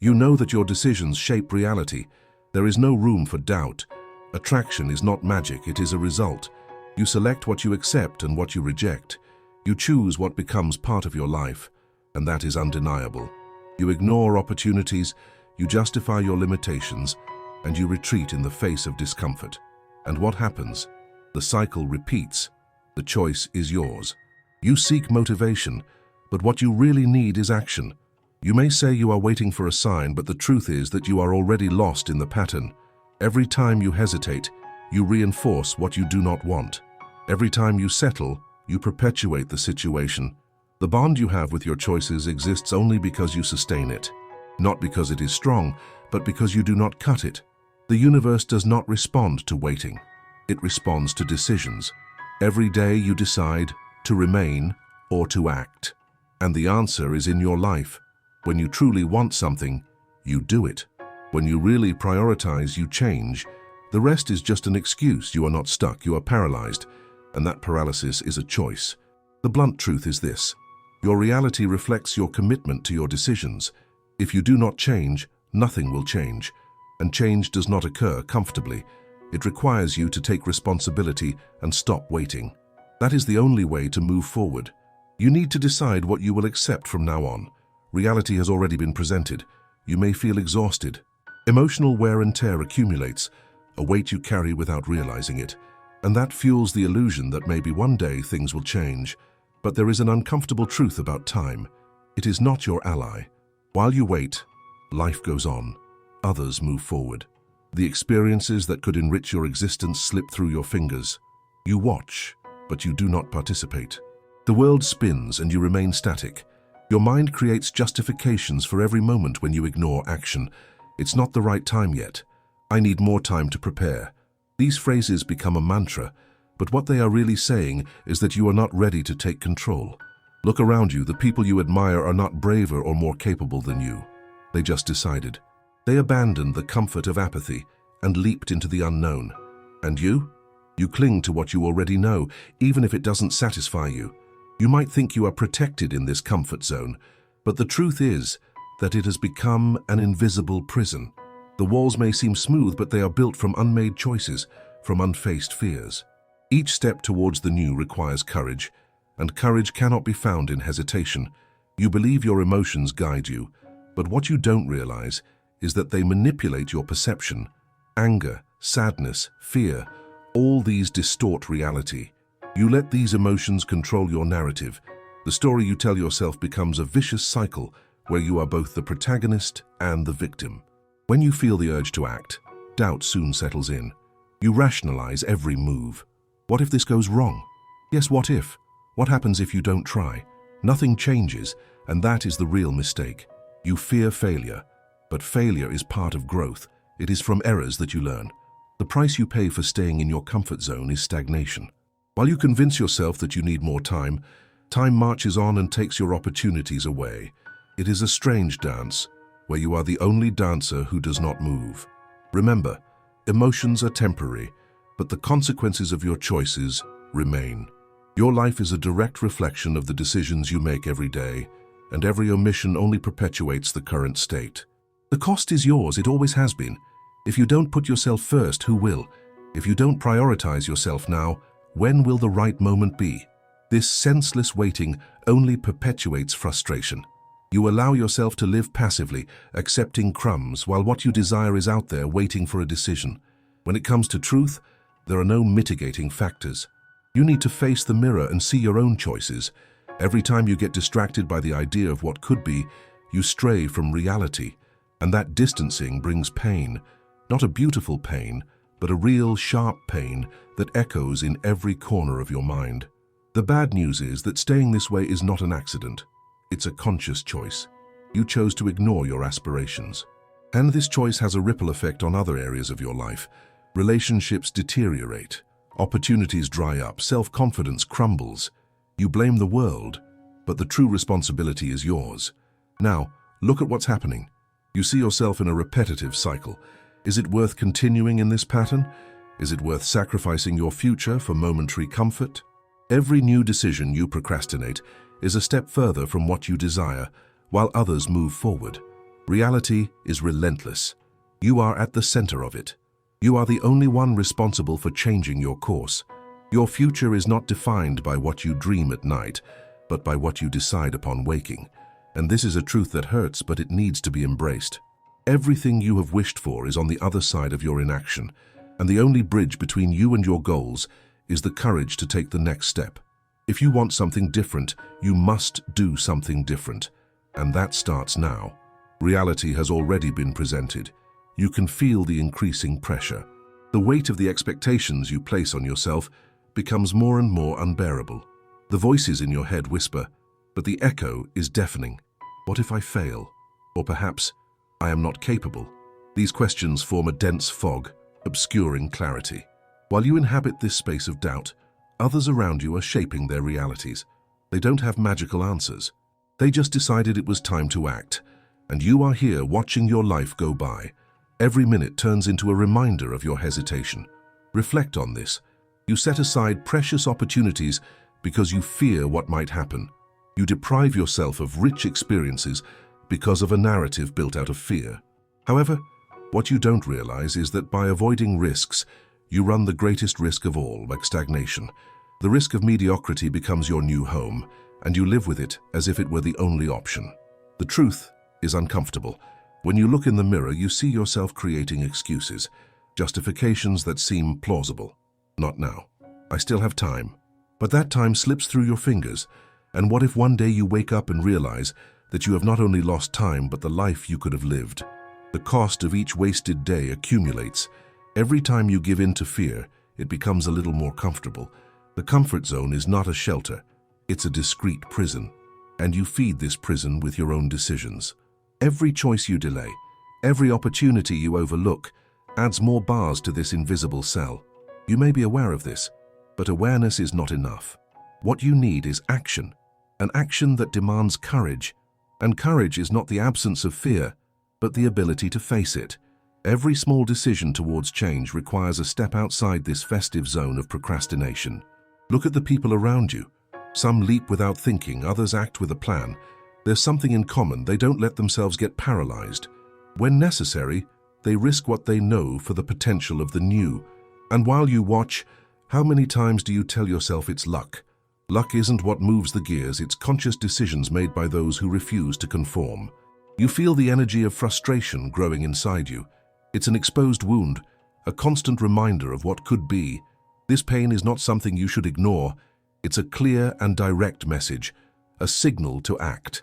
You know that your decisions shape reality. There is no room for doubt. Attraction is not magic, it is a result. You select what you accept and what you reject. You choose what becomes part of your life, and that is undeniable. You ignore opportunities, you justify your limitations, and you retreat in the face of discomfort. And what happens? The cycle repeats. The choice is yours. You seek motivation, but what you really need is action. You may say you are waiting for a sign, but the truth is that you are already lost in the pattern. Every time you hesitate, you reinforce what you do not want. Every time you settle, you perpetuate the situation. The bond you have with your choices exists only because you sustain it. Not because it is strong, but because you do not cut it. The universe does not respond to waiting. It responds to decisions. Every day you decide to remain or to act. And the answer is in your life. When you truly want something, you do it. When you really prioritize, you change. The rest is just an excuse. You are not stuck, you are paralyzed. And that paralysis is a choice. The blunt truth is this: your reality reflects your commitment to your decisions. If you do not change, nothing will change. And change does not occur comfortably. It requires you to take responsibility and stop waiting. That is the only way to move forward. You need to decide what you will accept from now on. Reality has already been presented. You may feel exhausted. Emotional wear and tear accumulates, a weight you carry without realizing it. And that fuels the illusion that maybe one day things will change. But there is an uncomfortable truth about time. It is not your ally. While you wait, life goes on. Others move forward. The experiences that could enrich your existence slip through your fingers. You watch, but you do not participate. The world spins and you remain static. Your mind creates justifications for every moment when you ignore action. It's not the right time yet. I need more time to prepare. These phrases become a mantra, but what they are really saying is that you are not ready to take control. Look around you. The people you admire are not braver or more capable than you. They just decided. They abandoned the comfort of apathy and leaped into the unknown. And you? You cling to what you already know, even if it doesn't satisfy you. You might think you are protected in this comfort zone, but the truth is that it has become an invisible prison. The walls may seem smooth, but they are built from unmade choices, from unfaced fears. Each step towards the new requires courage, and courage cannot be found in hesitation. You believe your emotions guide you, but what you don't realize is that they manipulate your perception. Anger, sadness, fear, all these distort reality. You let these emotions control your narrative. The story you tell yourself becomes a vicious cycle where you are both the protagonist and the victim. When you feel the urge to act, doubt soon settles in. You rationalize every move. What if this goes wrong? Yes, what if? What happens if you don't try? Nothing changes, and that is the real mistake. You fear failure, but failure is part of growth. It is from errors that you learn. The price you pay for staying in your comfort zone is stagnation. While you convince yourself that you need more time, time marches on and takes your opportunities away. It is a strange dance, where you are the only dancer who does not move. Remember, emotions are temporary, but the consequences of your choices remain. Your life is a direct reflection of the decisions you make every day, and every omission only perpetuates the current state. The cost is yours, it always has been. If you don't put yourself first, who will? If you don't prioritize yourself now, when will the right moment be? This senseless waiting only perpetuates frustration. You allow yourself to live passively, accepting crumbs, while what you desire is out there waiting for a decision. When it comes to truth, there are no mitigating factors. You need to face the mirror and see your own choices. Every time you get distracted by the idea of what could be, you stray from reality. And that distancing brings pain. Not a beautiful pain, but a real, sharp pain that echoes in every corner of your mind. The bad news is that staying this way is not an accident. It's a conscious choice. You chose to ignore your aspirations. And this choice has a ripple effect on other areas of your life. Relationships deteriorate. Opportunities dry up. Self-confidence crumbles. You blame the world, but the true responsibility is yours. Now, look at what's happening. You see yourself in a repetitive cycle. Is it worth continuing in this pattern? Is it worth sacrificing your future for momentary comfort? Every new decision you procrastinate is a step further from what you desire, while others move forward. Reality is relentless. You are at the center of it. You are the only one responsible for changing your course. Your future is not defined by what you dream at night, but by what you decide upon waking. And this is a truth that hurts, but it needs to be embraced. Everything you have wished for is on the other side of your inaction, and the only bridge between you and your goals is the courage to take the next step. If you want something different, you must do something different. And that starts now. Reality has already been presented. You can feel the increasing pressure. The weight of the expectations you place on yourself becomes more and more unbearable. The voices in your head whisper, but the echo is deafening. What if I fail? Or perhaps, I am not capable? These questions form a dense fog, obscuring clarity. While you inhabit this space of doubt, others around you are shaping their realities. They don't have magical answers. They just decided it was time to act, and you are here watching your life go by. Every minute turns into a reminder of your hesitation. Reflect on this. You set aside precious opportunities because you fear what might happen. You deprive yourself of rich experiences because of a narrative built out of fear. However, what you don't realize is that by avoiding risks, you run the greatest risk of all, like stagnation. The risk of mediocrity becomes your new home, and you live with it as if it were the only option. The truth is uncomfortable. When you look in the mirror, you see yourself creating excuses, justifications that seem plausible. Not now. I still have time. But that time slips through your fingers, and what if one day you wake up and realize that you have not only lost time but the life you could have lived? The cost of each wasted day accumulates. Every time you give in to fear, it becomes a little more comfortable. The comfort zone is not a shelter, it's a discreet prison, and you feed this prison with your own decisions. Every choice you delay, every opportunity you overlook, adds more bars to this invisible cell. You may be aware of this, but awareness is not enough. What you need is action, an action that demands courage. And courage is not the absence of fear, but the ability to face it. Every small decision towards change requires a step outside this festive zone of procrastination. Look at the people around you. Some leap without thinking, others act with a plan. There's something in common: they don't let themselves get paralyzed. When necessary, they risk what they know for the potential of the new. And while you watch, how many times do you tell yourself it's luck? Luck isn't what moves the gears, it's conscious decisions made by those who refuse to conform. You feel the energy of frustration growing inside you. It's an exposed wound, a constant reminder of what could be. This pain is not something you should ignore. It's a clear and direct message, a signal to act.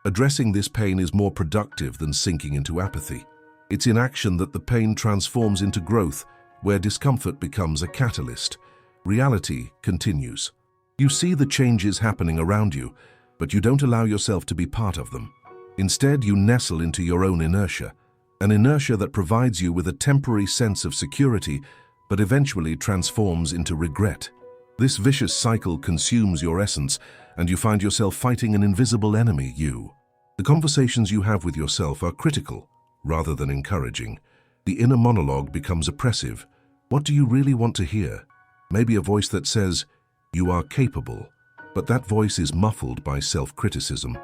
Addressing this pain is more productive than sinking into apathy. It's in action that the pain transforms into growth, where discomfort becomes a catalyst. Reality continues. You see the changes happening around you, but you don't allow yourself to be part of them. Instead, you nestle into your own inertia, an inertia that provides you with a temporary sense of security, but eventually transforms into regret. This vicious cycle consumes your essence, and you find yourself fighting an invisible enemy, you. The conversations you have with yourself are critical, rather than encouraging. The inner monologue becomes oppressive. What do you really want to hear? Maybe a voice that says, "You are capable," but that voice is muffled by self-criticism.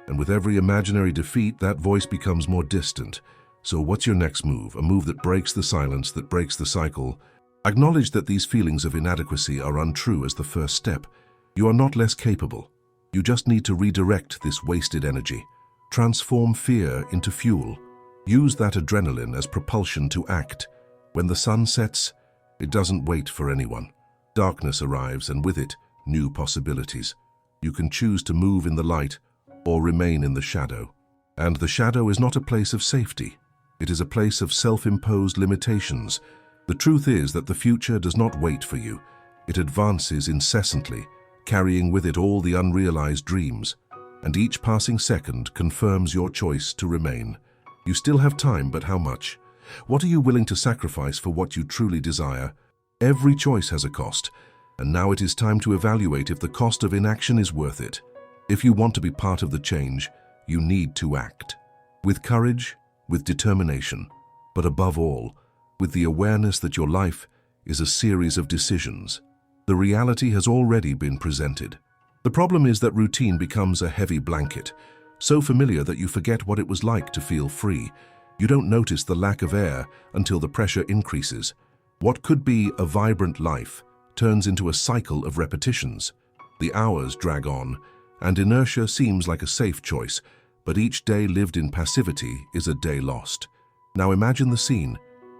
And with every imaginary defeat, that voice becomes more distant. So what's your next move? A move that breaks the silence, that breaks the cycle? Acknowledge that these feelings of inadequacy are untrue as the first step. You are not less capable. You just need to redirect this wasted energy. Transform fear into fuel. Use that adrenaline as propulsion to act. When the sun sets, it doesn't wait for anyone. Darkness arrives, and with it, new possibilities. You can choose to move in the light or remain in the shadow. And the shadow is not a place of safety. It is a place of self-imposed limitations. The truth is that the future does not wait for you. It advances incessantly, carrying with it all the unrealized dreams. And each passing second confirms your choice to remain. You still have time, but how much? What are you willing to sacrifice for what you truly desire? Every choice has a cost, and now it is time to evaluate if the cost of inaction is worth it. If you want to be part of the change, you need to act. With courage, with determination, but above all, with the awareness that your life is a series of decisions. The reality has already been presented. The problem is that routine becomes a heavy blanket. so familiar that you forget what it was like to feel free. You don't notice the lack of air until the pressure increases. What could be a vibrant life turns into a cycle of repetitions. The hours drag on, and inertia seems like a safe choice, but each day lived in passivity is a day lost. Now imagine the scene.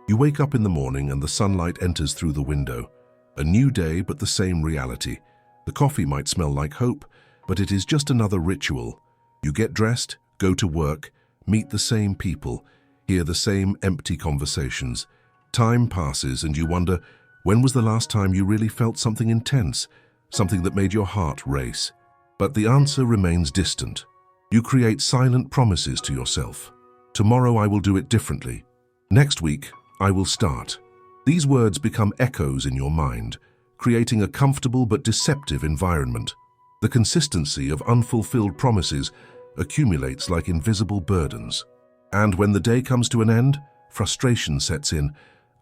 You wake up in the morning and the sunlight enters through the window. A new day, but the same reality. The coffee might smell like hope, but it is just another ritual. You get dressed, go to work, meet the same people, hear the same empty conversations. Time passes and you wonder, when was the last time you really felt something intense, something that made your heart race? But the answer remains distant. You create silent promises to yourself. Tomorrow I will do it differently. Next week, I will start. These words become echoes in your mind, creating a comfortable but deceptive environment. The consistency of unfulfilled promises accumulates like invisible burdens. And when the day comes to an end, frustration sets in,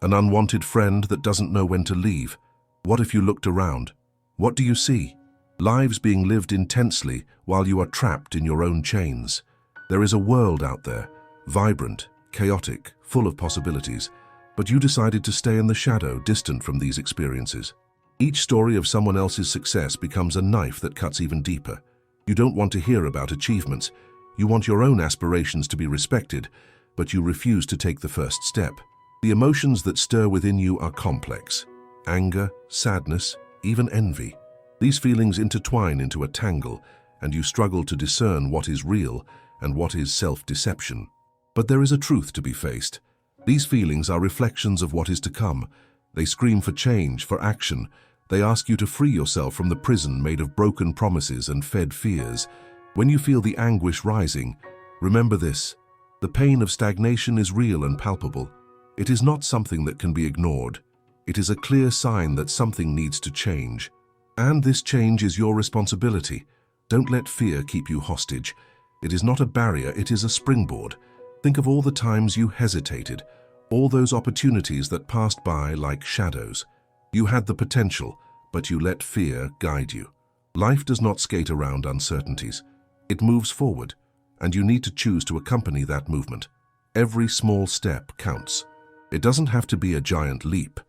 an unwanted friend that doesn't know when to leave. What if you looked around? What do you see? Lives being lived intensely while you are trapped in your own chains. There is a world out there, vibrant, chaotic, full of possibilities, but you decided to stay in the shadow, distant from these experiences. Each story of someone else's success becomes a knife that cuts even deeper. You don't want to hear about achievements. You want your own aspirations to be respected, but you refuse to take the first step. The emotions that stir within you are complex. Anger, sadness, even envy. These feelings intertwine into a tangle, and you struggle to discern what is real and what is self-deception. But there is a truth to be faced. These feelings are reflections of what is to come. They scream for change, for action. They ask you to free yourself from the prison made of broken promises and fed fears. When you feel the anguish rising, remember this: the pain of stagnation is real and palpable. It is not something that can be ignored. It is a clear sign that something needs to change. And this change is your responsibility. Don't let fear keep you hostage. It is not a barrier, it is a springboard. Think of all the times you hesitated, all those opportunities that passed by like shadows. You had the potential, but you let fear guide you. Life does not skate around uncertainties. It moves forward, and you need to choose to accompany that movement. Every small step counts. It doesn't have to be a giant leap.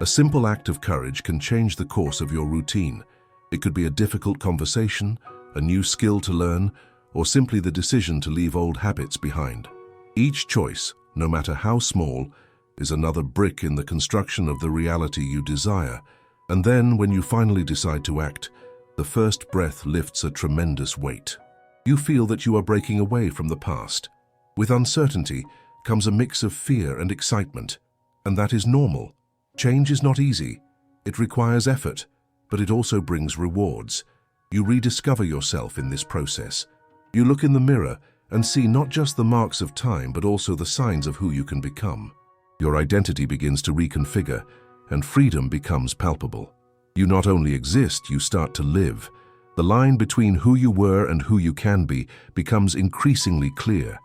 A simple act of courage can change the course of your routine. It could be a difficult conversation, a new skill to learn, or simply the decision to leave old habits behind. Each choice, no matter how small, is another brick in the construction of the reality you desire. And then, when you finally decide to act, the first breath lifts a tremendous weight. You feel that you are breaking away from the past. With uncertainty comes a mix of fear and excitement, and that is normal. Change is not easy. It requires effort, but it also brings rewards. You rediscover yourself in this process. You look in the mirror and see not just the marks of time, but also the signs of who you can become. Your identity begins to reconfigure, and freedom becomes palpable. You not only exist, you start to live. The line between who you were and who you can be becomes increasingly clear.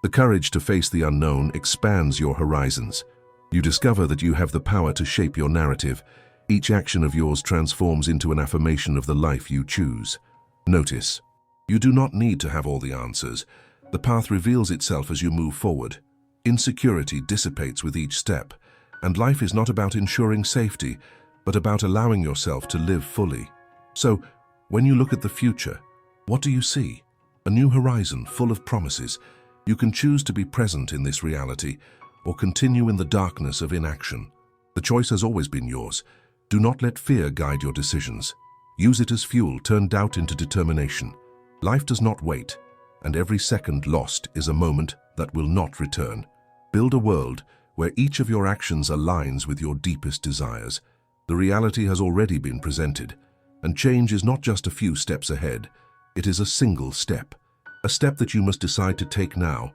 The courage to face the unknown expands your horizons. You discover that you have the power to shape your narrative. Each action of yours transforms into an affirmation of the life you choose. Notice, you do not need to have all the answers. The path reveals itself as you move forward. Insecurity dissipates with each step, and life is not about ensuring safety, but about allowing yourself to live fully. So, when you look at the future, what do you see? A new horizon full of promises. You can choose to be present in this reality, or continue in the darkness of inaction. The choice has always been yours. Do not let fear guide your decisions. Use it as fuel, turn doubt into determination. Life does not wait, and every second lost is a moment that will not return. Build a world where each of your actions aligns with your deepest desires. The reality has already been presented, and change is not just a few steps ahead. It is a single step, a step that you must decide to take now.